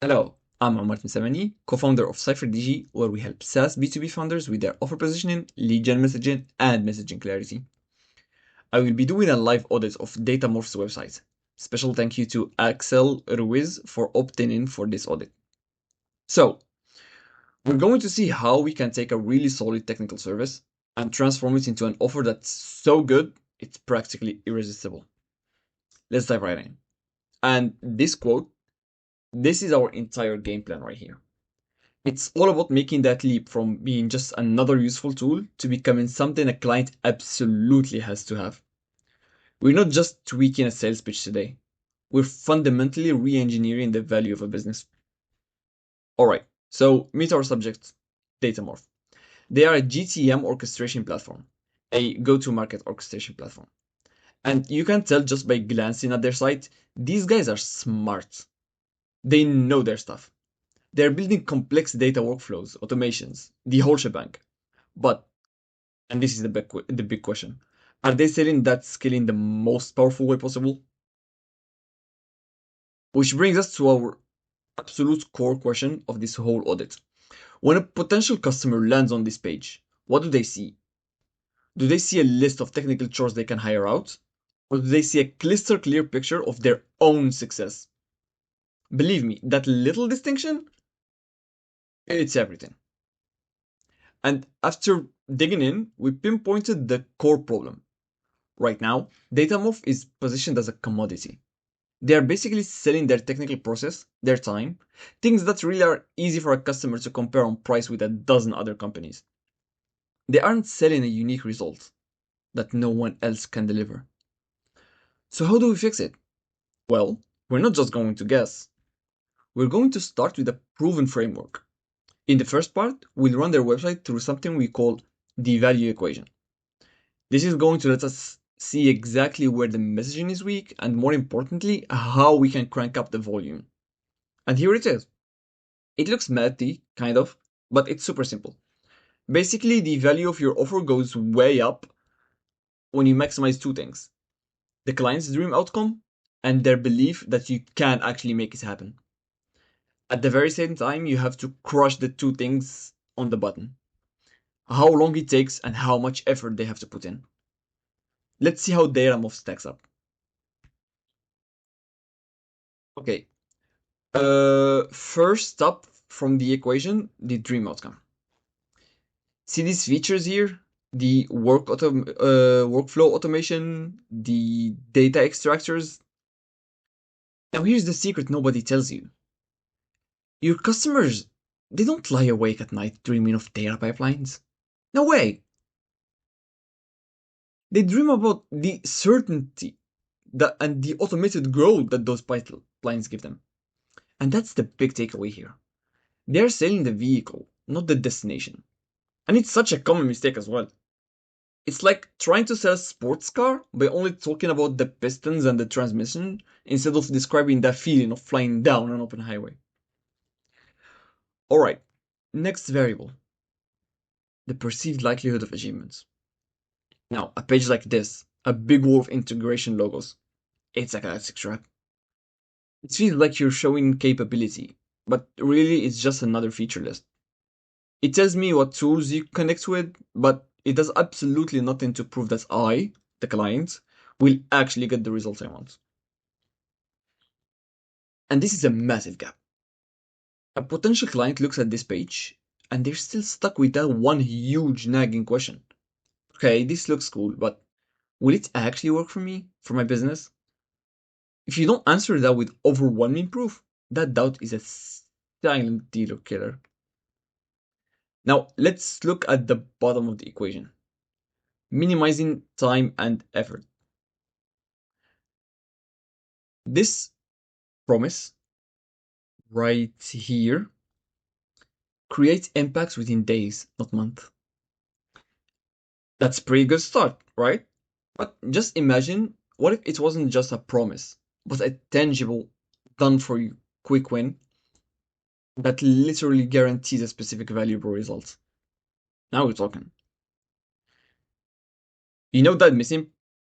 Hello, I'm Omar Samani, co-founder of CypherDG, where we help SaaS B2B founders with their offer positioning, lead gen messaging, and messaging clarity. I will be doing a live audit of Datamorph's website. Special thank you to Axel Ruiz for opting in for this audit. So, we're going to see how we can take a really solid technical service and transform it into an offer that's so good, it's practically irresistible. Let's dive right in. And this quote, this is our entire game plan right here. It's all about making that leap from being just another useful tool to becoming something a client absolutely has to have. We're not just tweaking a sales pitch today. We're fundamentally re-engineering the value of a business. Alright, so meet our subject, Datamorph. They are a GTM orchestration platform, a go-to-market orchestration platform. And you can tell just by glancing at their site, these guys are smart. They know their stuff. They're building complex data workflows, automations, the whole shebang. But, and this is the big question, are they selling that skill in the most powerful way possible? Which brings us to our absolute core question of this whole audit. When a potential customer lands on this page, what do they see? Do they see a list of technical chores they can hire out? Or do they see a crystal clear picture of their own success? Believe me, that little distinction, it's everything. And after digging in, we pinpointed the core problem. Right now, Datamorph is positioned as a commodity. They are basically selling their technical process, their time, things that really are easy for a customer to compare on price with a dozen other companies. They aren't selling a unique result that no one else can deliver. So how do we fix it? Well, we're not just going to guess. We're going to start with a proven framework. In the first part, we'll run their website through something we call the value equation. This is going to let us see exactly where the messaging is weak and, more importantly, how we can crank up the volume. And here it is. It looks mathy, kind of, but it's super simple. Basically, the value of your offer goes way up when you maximize two things: the client's dream outcome and their belief that you can actually make it happen. At the very same time, you have to crush the two things on the button: how long it takes and how much effort they have to put in. Let's see how Datamorph stacks up. Okay, first up from the equation, the dream outcome. See these features here? The workflow automation, the data extractors. Now here's the secret nobody tells you. Your customers, they don't lie awake at night dreaming of data pipelines. No way. They dream about the certainty and the automated growth that those pipelines give them. And that's the big takeaway here. They're selling the vehicle, not the destination. And it's such a common mistake as well. It's like trying to sell a sports car by only talking about the pistons and the transmission instead of describing that feeling of flying down an open highway. Alright, next variable, the perceived likelihood of achievements. Now, a page like this, a big wall of integration logos, it's a classic trap. It feels like you're showing capability, but really it's just another feature list. It tells me what tools you connect with, but it does absolutely nothing to prove that I, the client, will actually get the results I want. And this is a massive gap. A potential client looks at this page and they're still stuck with that one huge nagging question. Okay, this looks cool, but will it actually work for me, for my business? If you don't answer that with overwhelming proof, that doubt is a silent dealer killer. Now, let's look at the bottom of the equation: minimizing time and effort. This promise right here creates impacts within days, not months. That's a pretty good start, right? But just imagine, what if it wasn't just a promise, but a tangible, done for you, quick win that literally guarantees a specific valuable result? Now we're talking. You know that missing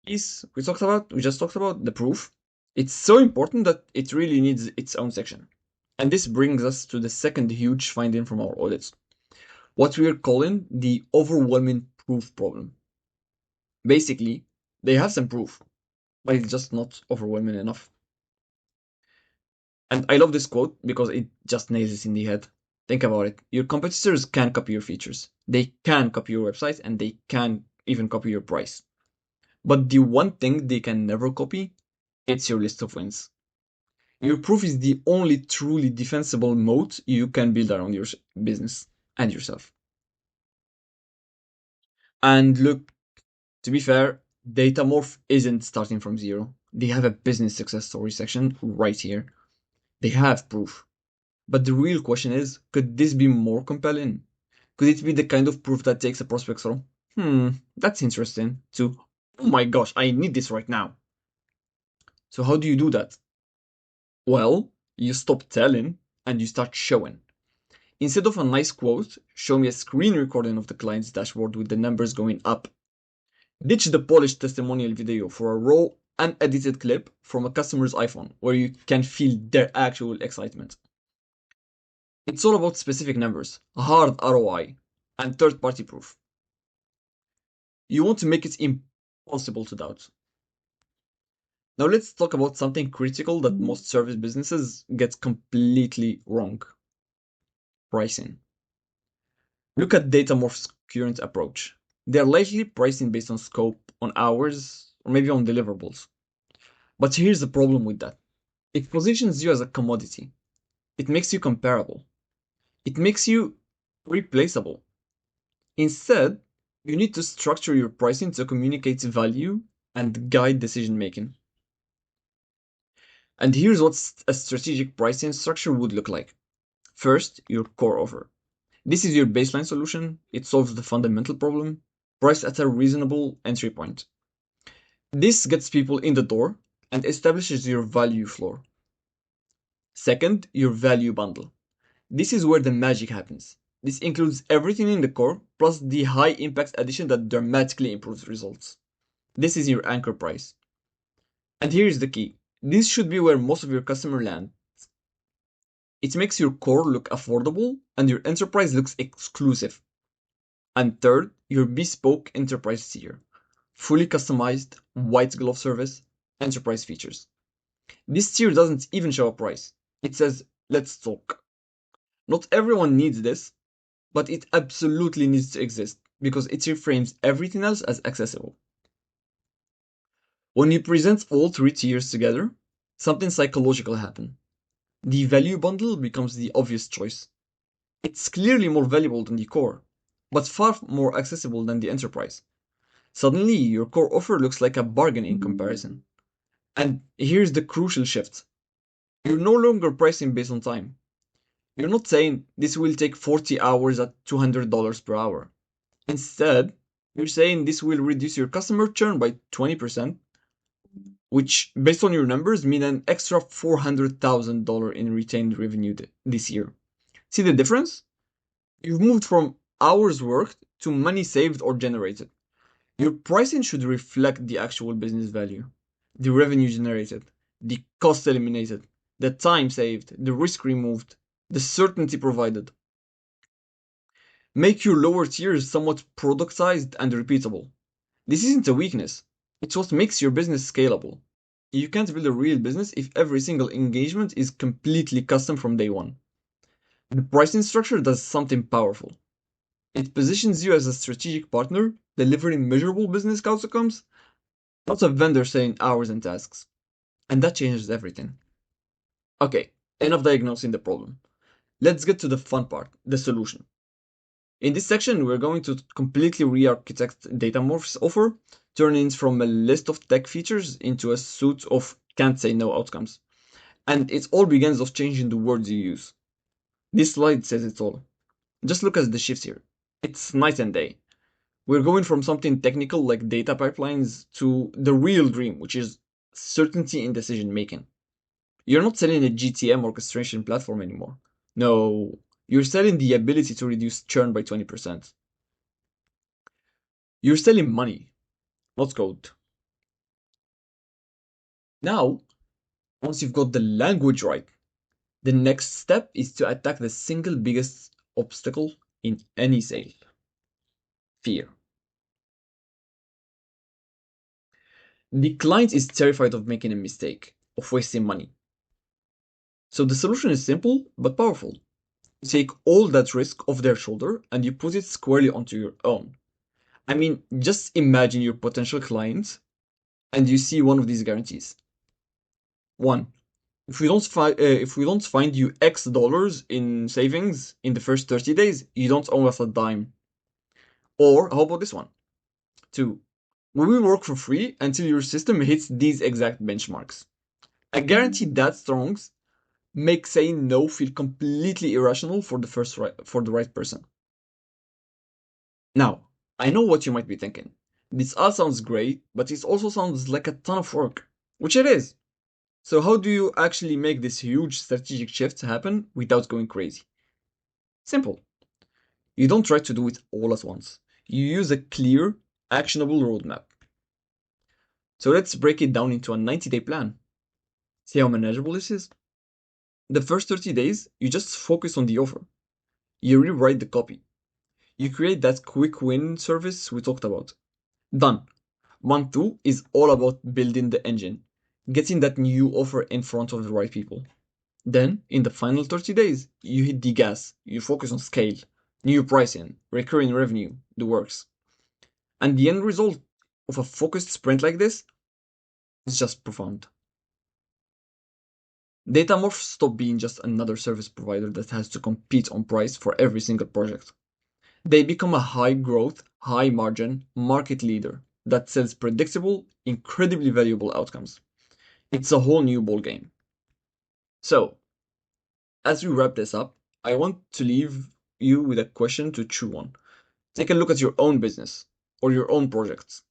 piece we just talked about, the proof? It's so important that it really needs its own section. And this brings us to the second huge finding from our audits, what we are calling the overwhelming proof problem. Basically, they have some proof, but it's just not overwhelming enough. And I love this quote because it just nails it in the head. Think about it. Your competitors can copy your features. They can copy your website and they can even copy your price. But the one thing they can never copy, it's your list of wins. Your proof is the only truly defensible moat you can build around your business and yourself. And look, to be fair, Datamorph isn't starting from zero. They have a business success story section right here. They have proof. But the real question is, could this be more compelling? Could it be the kind of proof that takes a prospect from, that's interesting, to, oh my gosh, I need this right now? So how do you do that? Well, you stop telling and you start showing. Instead of a nice quote, show me a screen recording of the client's dashboard with the numbers going up. Ditch the polished testimonial video for a raw, unedited clip from a customer's iPhone where you can feel their actual excitement. It's all about specific numbers, hard ROI, and third party proof. You want to make it impossible to doubt. Now let's talk about something critical that most service businesses get completely wrong: pricing. Look at Datamorph's current approach. They're likely pricing based on scope, on hours, or maybe on deliverables. But here's the problem with that. It positions you as a commodity. It makes you comparable. It makes you replaceable. Instead, you need to structure your pricing to communicate value and guide decision making. And here's what a strategic pricing structure would look like. First, your core offer. This is your baseline solution. It solves the fundamental problem, priced at a reasonable entry point. This gets people in the door and establishes your value floor. Second, your value bundle. This is where the magic happens. This includes everything in the core plus the high impact addition that dramatically improves results. This is your anchor price. And here's the key. This should be where most of your customer land. It makes your core look affordable and your enterprise looks exclusive. And third, your bespoke enterprise tier. Fully customized, white glove service, enterprise features. This tier doesn't even show a price. It says, let's talk. Not everyone needs this, but it absolutely needs to exist because it reframes everything else as accessible. When you present all three tiers together, something psychological happens. The value bundle becomes the obvious choice. It's clearly more valuable than the core, but far more accessible than the enterprise. Suddenly, your core offer looks like a bargain in comparison. And here's the crucial shift. You're no longer pricing based on time. You're not saying this will take 40 hours at $200 per hour. Instead, you're saying this will reduce your customer churn by 20%, which, based on your numbers, mean an extra $400,000 in retained revenue this year. See the difference? You've moved from hours worked to money saved or generated. Your pricing should reflect the actual business value, the revenue generated, the cost eliminated, the time saved, the risk removed, the certainty provided. Make your lower tiers somewhat productized and repeatable. This isn't a weakness, it's what makes your business scalable. You can't build a real business if every single engagement is completely custom from day one. The pricing structure does something powerful. It positions you as a strategic partner, delivering measurable business outcomes, not a vendor selling hours and tasks. And that changes everything. Okay, enough diagnosing the problem. Let's get to the fun part, the solution. In this section, we're going to completely re-architect Datamorph's offer, turning it from a list of tech features into a suite of can't say no outcomes. And it all begins of changing the words you use. This slide says it all. Just look at the shift here. It's night and day. We're going from something technical like data pipelines to the real dream, which is certainty in decision making. You're not selling a GTM orchestration platform anymore. No, you're selling the ability to reduce churn by 20%. You're selling money, not code. Now, once you've got the language right, The next step is to attack the single biggest obstacle in any sale: fear. The client is terrified of making a mistake, of wasting money. So the solution is simple but powerful. You take all that risk off their shoulder and you put it squarely onto your own. I mean, just imagine your potential client and you see one of these guarantees. One, if we don't find you X dollars in savings in the first 30 days, you don't owe us a dime. Or how about this one? Two, we will work for free until your system hits these exact benchmarks. A guarantee that strong makes saying no feel completely irrational for for the right person. Now, I know what you might be thinking. This all sounds great, but it also sounds like a ton of work, which it is. So how do you actually make this huge strategic shift happen without going crazy? Simple. You don't try to do it all at once. You use a clear, actionable roadmap. So let's break it down into a 90-day plan. See how manageable this is? The first 30 days, you just focus on the offer. You rewrite the copy. You create that quick win service we talked about. Done. Month 2 is all about building the engine, getting that new offer in front of the right people. Then, in the final 30 days, you hit the gas, you focus on scale, new pricing, recurring revenue, the works. And the end result of a focused sprint like this is just profound. Datamorph stop being just another service provider that has to compete on price for every single project. They become a high growth, high margin market leader that sells predictable, incredibly valuable outcomes. It's a whole new ballgame. So, as we wrap this up, I want to leave you with a question to chew on. Take a look at your own business or your own projects.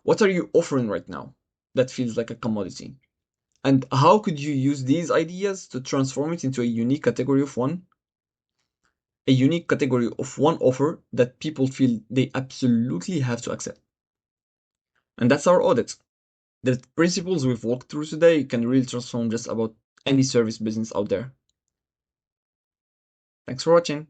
What are you offering right now that feels like a commodity? And how could you use these ideas to transform it into a unique category of one? A unique category of one offer that people feel they absolutely have to accept. And that's our audit. The principles we've walked through today can really transform just about any service business out there. Thanks for watching.